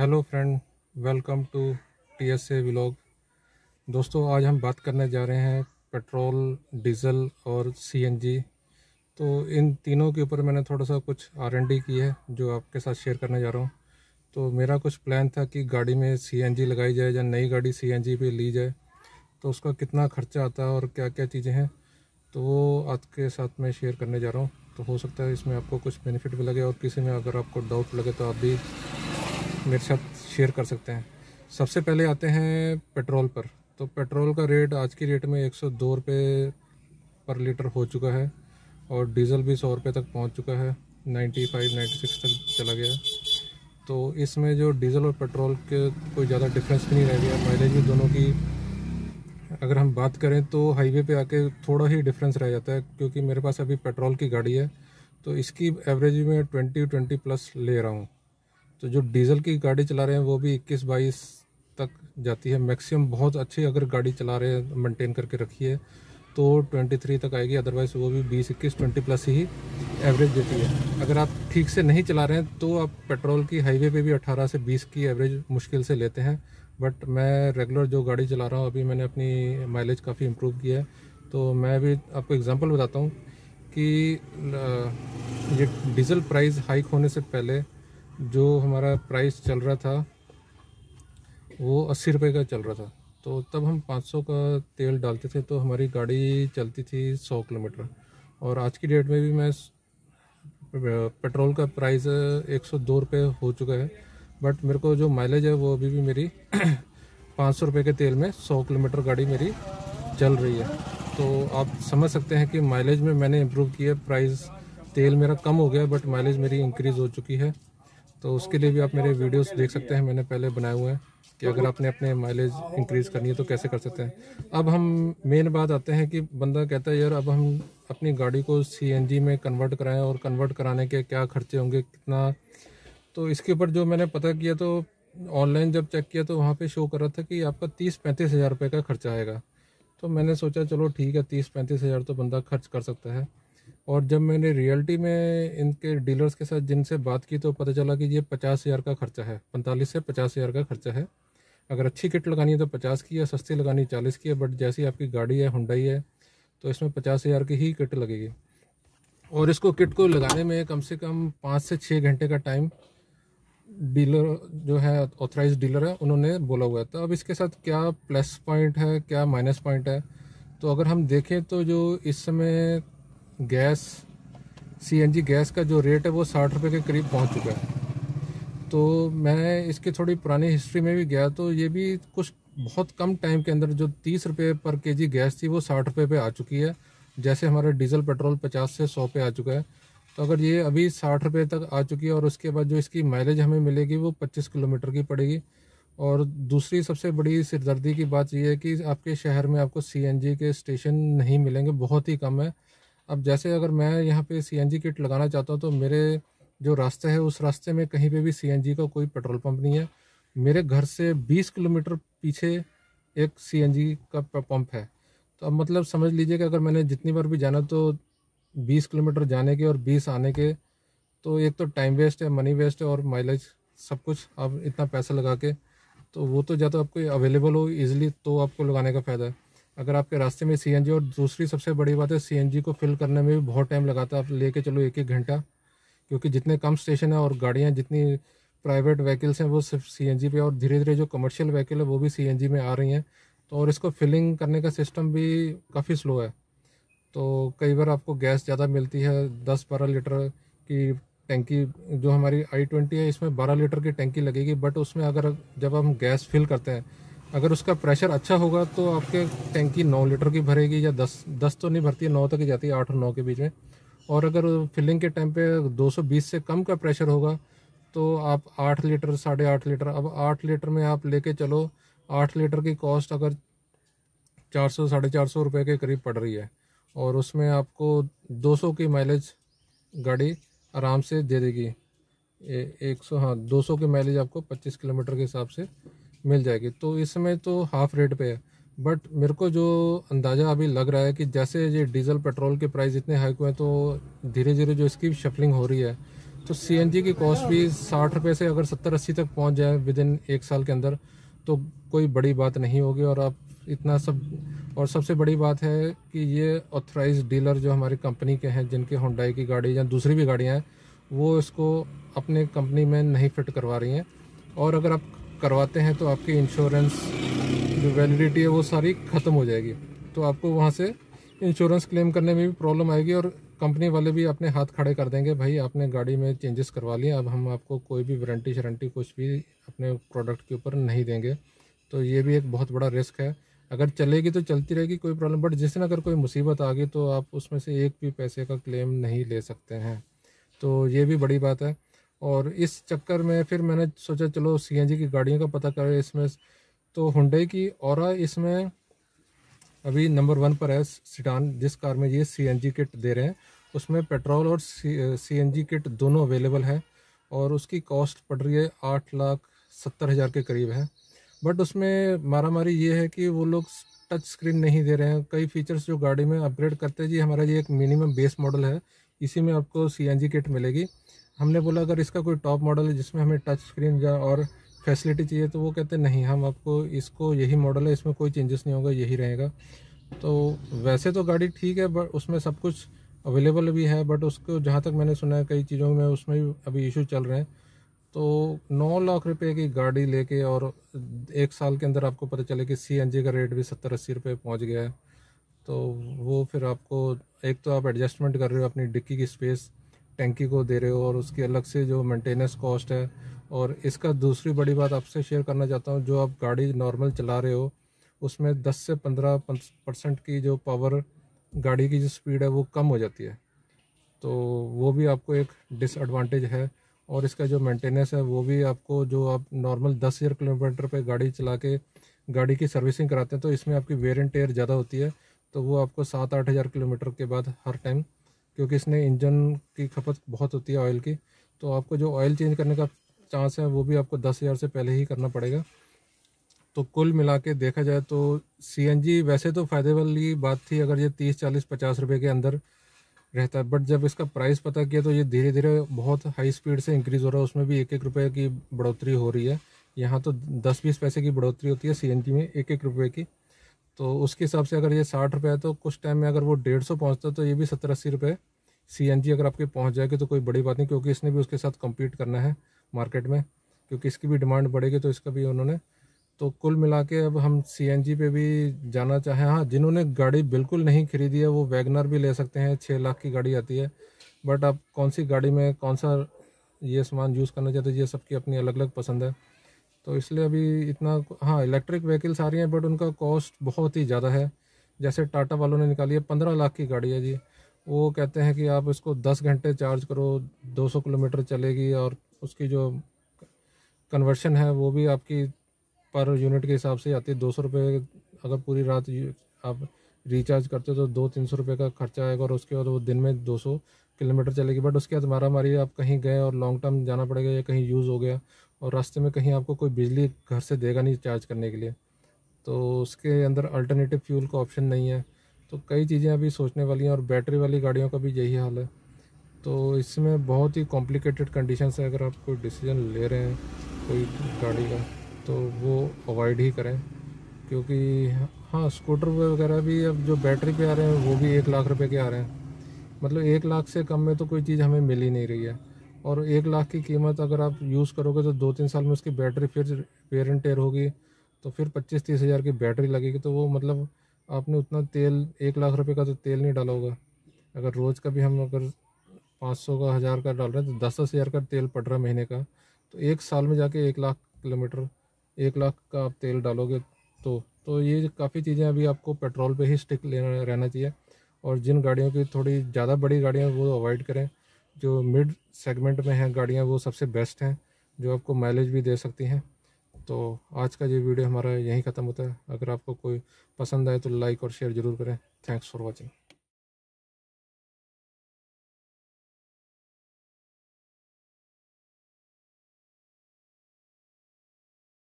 Hello friend, welcome to TSA vlog. दोस्तों, आज हम बात करने जा रहे हैं पेट्रोल, डीजल और CNG। तो इन तीनों के ऊपर मैंने थोड़ा सा कुछ R&D की है जो आपके साथ शेयर करने जा रहा हूँ। तो मेरा कुछ प्लान था कि गाड़ी में CNG लगाई जाए या नई गाड़ी CNG पे ली जाए, तो उसका कितना खर्चा आता है और क्या क्या चीज़ें हैं, तो वो आज के साथ मैं शेयर करने जा रहा हूँ। तो हो सकता है इसमें आपको कुछ बेनिफिट भी लगे और किसी में अगर आपको डाउट लगे तो आप भी मेरे साथ शेयर कर सकते हैं। सबसे पहले आते हैं पेट्रोल पर। तो पेट्रोल का रेट आज की रेट में 102 रुपये पर लीटर हो चुका है और डीज़ल भी 100 रुपये तक पहुंच चुका है, 95-96 तक चला गया। तो इसमें जो डीज़ल और पेट्रोल के कोई ज़्यादा डिफरेंस भी नहीं रह गया। माइलेज भी दोनों की अगर हम बात करें तो हाईवे पे आके थोड़ा ही डिफरेंस रह जाता है, क्योंकि मेरे पास अभी पेट्रोल की गाड़ी है तो इसकी एवरेज में 20-20+ ले रहा हूँ। तो जो डीजल की गाड़ी चला रहे हैं वो भी 21-22 तक जाती है मैक्सिमम। बहुत अच्छी अगर गाड़ी चला रहे हैं, मेंटेन करके रखी है, तो 23 तक आएगी। अदरवाइज़ वो भी 20-21-20+ ही एवरेज देती है। अगर आप ठीक से नहीं चला रहे हैं तो आप पेट्रोल की हाईवे पे भी 18 से 20 की एवरेज मुश्किल से लेते हैं। बट मैं रेगुलर जो गाड़ी चला रहा हूँ, अभी मैंने अपनी माइलेज काफ़ी इम्प्रूव किया है। तो मैं भी आपको एग्जांपल बताता हूँ कि ये डीजल प्राइस हाइक होने से पहले जो हमारा प्राइस चल रहा था वो 80 रुपये का चल रहा था। तो तब हम 500 का तेल डालते थे तो हमारी गाड़ी चलती थी 100 किलोमीटर। और आज की डेट में भी मैं पेट्रोल का प्राइस 102 रुपये हो चुका है, बट मेरे को जो माइलेज है वो अभी भी मेरी 500 रुपये के तेल में 100 किलोमीटर गाड़ी मेरी चल रही है। तो आप समझ सकते हैं कि माइलेज में मैंने इम्प्रूव किया। प्राइस तेल मेरा कम हो गया बट माइलेज मेरी इंक्रीज़ हो चुकी है। तो उसके लिए भी आप मेरे वीडियोस देख सकते हैं, मैंने पहले बनाए हुए हैं कि अगर आपने अपने माइलेज इंक्रीज़ करनी है तो कैसे कर सकते हैं। अब हम मेन बात आते हैं कि बंदा कहता है यार अब हम अपनी गाड़ी को CNG में कन्वर्ट कराएं और कन्वर्ट कराने के क्या खर्चे होंगे, कितना। तो इसके ऊपर जो मैंने पता किया तो ऑनलाइन जब चेक किया तो वहाँ पे शो कर रहा था कि आपका 30-35 हज़ार रुपये का खर्चा आएगा। तो मैंने सोचा चलो ठीक है, 30-35 हज़ार तो बंदा खर्च कर सकता है। और जब मैंने रियलिटी में इनके डीलर्स के साथ जिनसे बात की तो पता चला कि ये 50 हज़ार का खर्चा है, 45 से 50 हज़ार का खर्चा है। अगर अच्छी किट लगानी है तो 50 की है, सस्ती लगानी 40 की है। बट जैसी आपकी गाड़ी है, हुंडई है, तो इसमें 50 हज़ार की ही किट लगेगी। और इसको किट को लगाने में कम से कम 5 से 6 घंटे का टाइम डीलर जो है, ऑथराइज डीलर है, उन्होंने बोला हुआ है। तो अब इसके साथ क्या प्लस पॉइंट है, क्या माइनस पॉइंट है, तो अगर हम देखें तो जो इस समय गैस CNG गैस का जो रेट है वो 60 रुपये के करीब पहुंच चुका है। तो मैं इसकी थोड़ी पुरानी हिस्ट्री में भी गया तो ये भी कुछ बहुत कम टाइम के अंदर जो 30 रुपये पर केजी गैस थी वो 60 रुपये पे आ चुकी है। जैसे हमारा डीजल पेट्रोल 50 से 100 पे आ चुका है। तो अगर ये अभी 60 रुपये तक आ चुकी है और उसके बाद जो इसकी माइलेज हमें मिलेगी वो 25 किलोमीटर की पड़ेगी। और दूसरी सबसे बड़ी सिरदर्दी की बात यह है कि आपके शहर में आपको CNG के स्टेशन नहीं मिलेंगे, बहुत ही कम है। अब जैसे अगर मैं यहाँ पे CNG किट लगाना चाहता हूँ तो मेरे जो रास्ता है उस रास्ते में कहीं पे भी CNG का कोई पेट्रोल पंप नहीं है। मेरे घर से 20 किलोमीटर पीछे एक CNG का पंप है। तो अब मतलब समझ लीजिए कि अगर मैंने जितनी बार भी जाना तो 20 किलोमीटर जाने के और 20 आने के, तो एक तो टाइम वेस्ट है, मनी वेस्ट है और माइलेज सब कुछ। अब इतना पैसा लगा के तो वो तो या तो आपको अवेलेबल हो इजीली तो आपको लगाने का फ़ायदा है। अगर आपके रास्ते में CNG, और दूसरी सबसे बड़ी बात है CNG को फिल करने में भी बहुत टाइम लगाता है। आप लेके चलो 1-1 घंटा, क्योंकि जितने कम स्टेशन है और गाड़ियाँ जितनी प्राइवेट व्हीकल्स हैं वो सिर्फ CNG पे, और धीरे धीरे जो कमर्शियल व्हीकल है वो भी CNG में आ रही हैं। तो और इसको फिलिंग करने का सिस्टम भी काफ़ी स्लो है। तो कई बार आपको गैस ज़्यादा मिलती है, 10-12 लीटर की टैंकी। जो हमारी i20 है इसमें 12 लीटर की टैंकी लगेगी, बट उसमें अगर जब हम गैस फिल करते हैं, अगर उसका प्रेशर अच्छा होगा तो आपके टैंकी 9 लीटर की भरेगी, या 10 तो नहीं भरती है, 9 तक ही जाती है, 8 और 9 के बीच में। और अगर फिलिंग के टाइम पे 220 से कम का प्रेशर होगा तो आप 8 लीटर, 8.5 लीटर, अब 8 लीटर में आप लेके चलो, 8 लीटर की कॉस्ट अगर 400-450 रुपये के करीब पड़ रही है, और उसमें आपको 200 की माइलेज गाड़ी आराम से दे देगी। 100, हाँ, 200 की माइलेज आपको 25 किलोमीटर के हिसाब से मिल जाएगी। तो इस समय तो हाफ रेट पे है। बट मेरे को जो अंदाज़ा अभी लग रहा है कि जैसे ये डीजल पेट्रोल के प्राइस इतने हाइक हुए हैं तो धीरे धीरे जो इसकी शफलिंग हो रही है, तो सीएनजी की कॉस्ट भी 60 रुपये से अगर 70-80 तक पहुंच जाए विद इन 1 साल के अंदर तो कोई बड़ी बात नहीं होगी। और आप इतना सब, और सबसे बड़ी बात है कि ये ऑथराइज्ड डीलर जो हमारी कंपनी के हैं, जिनके हुंडई की गाड़ी या दूसरी भी गाड़ियाँ हैं, वो इसको अपने कंपनी में नहीं फिट करवा रही हैं। और अगर आप करवाते हैं तो आपकी इंश्योरेंस जो वैलिडिटी है वो सारी ख़त्म हो जाएगी, तो आपको वहाँ से इंश्योरेंस क्लेम करने में भी प्रॉब्लम आएगी। और कंपनी वाले भी अपने हाथ खड़े कर देंगे, भाई आपने गाड़ी में चेंजेस करवा लिए, अब हम आपको कोई भी वारंटी शारंटी कुछ भी अपने प्रोडक्ट के ऊपर नहीं देंगे। तो ये भी एक बहुत बड़ा रिस्क है। अगर चलेगी तो चलती रहेगी, कोई प्रॉब्लम, बट जिस दिन अगर कोई मुसीबत आ गई तो आप उसमें से एक भी पैसे का क्लेम नहीं ले सकते हैं। तो ये भी बड़ी बात है। और इस चक्कर में फिर मैंने सोचा चलो सीएनजी की गाड़ियों का पता करें इसमें। तो हुंडई की ऑरा इसमें अभी नंबर 1 पर है सिडान, जिस कार में ये सीएनजी किट दे रहे हैं। उसमें पेट्रोल और सीएनजी किट दोनों अवेलेबल है और उसकी कॉस्ट पड़ रही है 8,70,000 के करीब है। बट उसमें मारामारी ये है कि वो लोग टच स्क्रीन नहीं दे रहे हैं। कई फीचर्स जो गाड़ी में अपग्रेड करते हैं, जी हमारा ये एक मिनिमम बेस मॉडल है, इसी में आपको सीएनजी किट मिलेगी। हमने बोला अगर इसका कोई टॉप मॉडल है जिसमें हमें टच स्क्रीन या और फैसिलिटी चाहिए, तो वो कहते हैं नहीं, हम आपको इसको यही मॉडल है, इसमें कोई चेंजेस नहीं होगा, यही रहेगा। तो वैसे तो गाड़ी ठीक है, बट उसमें सब कुछ अवेलेबल भी है, बट उसको जहाँ तक मैंने सुना है कई चीज़ों में उसमें भी अभी इशू चल रहे हैं। तो 9 लाख रुपए की गाड़ी लेके और 1 साल के अंदर आपको पता चले कि सीएनजी का रेट भी 70-80 रुपये पहुँच गया है, तो वो फिर आपको, एक तो आप एडजस्टमेंट कर रहे हो अपनी डिक्की की स्पेस, टैंकी को दे रहे हो, और उसकी अलग से जो मेंटेनेंस कॉस्ट है। और इसका दूसरी बड़ी बात आपसे शेयर करना चाहता हूँ, जो आप गाड़ी नॉर्मल चला रहे हो उसमें 10 से 15% की जो पावर, गाड़ी की जो स्पीड है वो कम हो जाती है, तो वो भी आपको एक डिसएडवांटेज है। और इसका जो मेंटेनेंस है वो भी आपको, जो आप नॉर्मल 10,000 किलोमीटर पे गाड़ी चला के गाड़ी की सर्विसिंग कराते हैं तो इसमें आपकी वेयर एंड टेयर ज़्यादा होती है, तो वो आपको 7-8 हज़ार किलोमीटर के बाद हर टाइम, क्योंकि इसने इंजन की खपत बहुत होती है ऑयल की, तो आपको जो ऑयल चेंज करने का चांस है वो भी आपको 10,000 से पहले ही करना पड़ेगा। तो कुल मिला के देखा जाए तो सीएनजी वैसे तो फ़ायदे वाली बात थी अगर ये 30-40-50 रुपये के अंदर रहता है, बट जब इसका प्राइस पता किया तो ये धीरे धीरे बहुत हाई स्पीड से इंक्रीज़ हो रहा है, उसमें भी 1-1 रुपये की बढ़ोतरी हो रही है। यहाँ तो 10-20 पैसे की बढ़ोतरी होती है सीएनजी में, 1-1 रुपये की। तो उसके हिसाब से अगर ये 60 रुपये है तो कुछ टाइम में अगर वो 150 पहुँचता तो ये भी 70-80 रुपये सीएनजी अगर आपके पहुँच जाएगी तो कोई बड़ी बात नहीं, क्योंकि इसने भी उसके साथ कम्पीट करना है मार्केट में, क्योंकि इसकी भी डिमांड बढ़ेगी तो इसका भी उन्होंने। तो कुल मिला के अब हम सीएनजी पे भी जाना चाहें, हाँ जिन्होंने गाड़ी बिल्कुल नहीं खरीदी है वो वैगनर भी ले सकते हैं, 6 लाख की गाड़ी आती है। बट आप कौन सी गाड़ी में कौन सा ये सामान यूज़ करना चाहते हैं, ये सबकी अपनी अलग अलग पसंद है। तो इसलिए अभी इतना, हाँ इलेक्ट्रिक व्हीकल्स आ रही हैं बट उनका कॉस्ट बहुत ही ज़्यादा है। जैसे टाटा वालों ने निकाली है, 15 लाख की गाड़ी है जी, वो कहते हैं कि आप इसको 10 घंटे चार्ज करो, 200 किलोमीटर चलेगी, और उसकी जो कन्वर्शन है वो भी आपकी पर यूनिट के हिसाब से आती है 200 रुपये। अगर पूरी रात आप रिचार्ज करते हो तो 200-300 रुपये का खर्चा आएगा, और उसके बाद वो दिन में 200 किलोमीटर चलेगी। बट उसके बाद मारी आप कहीं गए और लॉन्ग टर्म जाना पड़ेगा, या कहीं यूज़ हो गया और रास्ते में कहीं आपको कोई बिजली घर से देगा नहीं चार्ज करने के लिए, तो उसके अंदर अल्टरनेटिव फ्यूल का ऑप्शन नहीं है। तो कई चीज़ें अभी सोचने वाली हैं, और बैटरी वाली गाड़ियों का भी यही हाल है। तो इसमें बहुत ही कॉम्प्लिकेटेड कंडीशंस है, अगर आप कोई डिसीजन ले रहे हैं कोई गाड़ी का तो वो अवॉइड ही करें, क्योंकि हाँ स्कूटर वगैरह भी अब जो बैटरी पे आ रहे हैं वो भी 1 लाख रुपए के आ रहे हैं। मतलब 1 लाख से कम में तो कोई चीज़ हमें मिल ही नहीं रही है, और 1 लाख की कीमत अगर आप यूज़ करोगे तो 2-3 साल में उसकी बैटरी फिर वेयर एंड टेयर होगी, तो फिर 25-30 हज़ार की बैटरी लगेगी, तो वो मतलब आपने उतना तेल, 1 लाख रुपए का तो तेल नहीं डाला होगा। अगर रोज़ का भी हम अगर 500 का 1000 का डाल रहे हैं तो 10-10 हज़ार का तेल पड़ रहा है महीने का, तो 1 साल में जाके 1 लाख किलोमीटर, 1 लाख का आप तेल डालोगे। तो ये काफ़ी चीज़ें अभी आपको पेट्रोल पे ही स्टिक लेना रहना चाहिए, और जिन गाड़ियों की थोड़ी ज़्यादा बड़ी गाड़ियाँ वो अवॉइड करें। जो मिड सेगमेंट में हैं गाड़ियाँ वो सबसे बेस्ट हैं, जो आपको माइलेज भी दे सकती हैं। तो आज का ये वीडियो हमारा यहीं ख़त्म होता है। अगर आपको कोई पसंद आए तो लाइक और शेयर ज़रूर करें। Thanks for watching.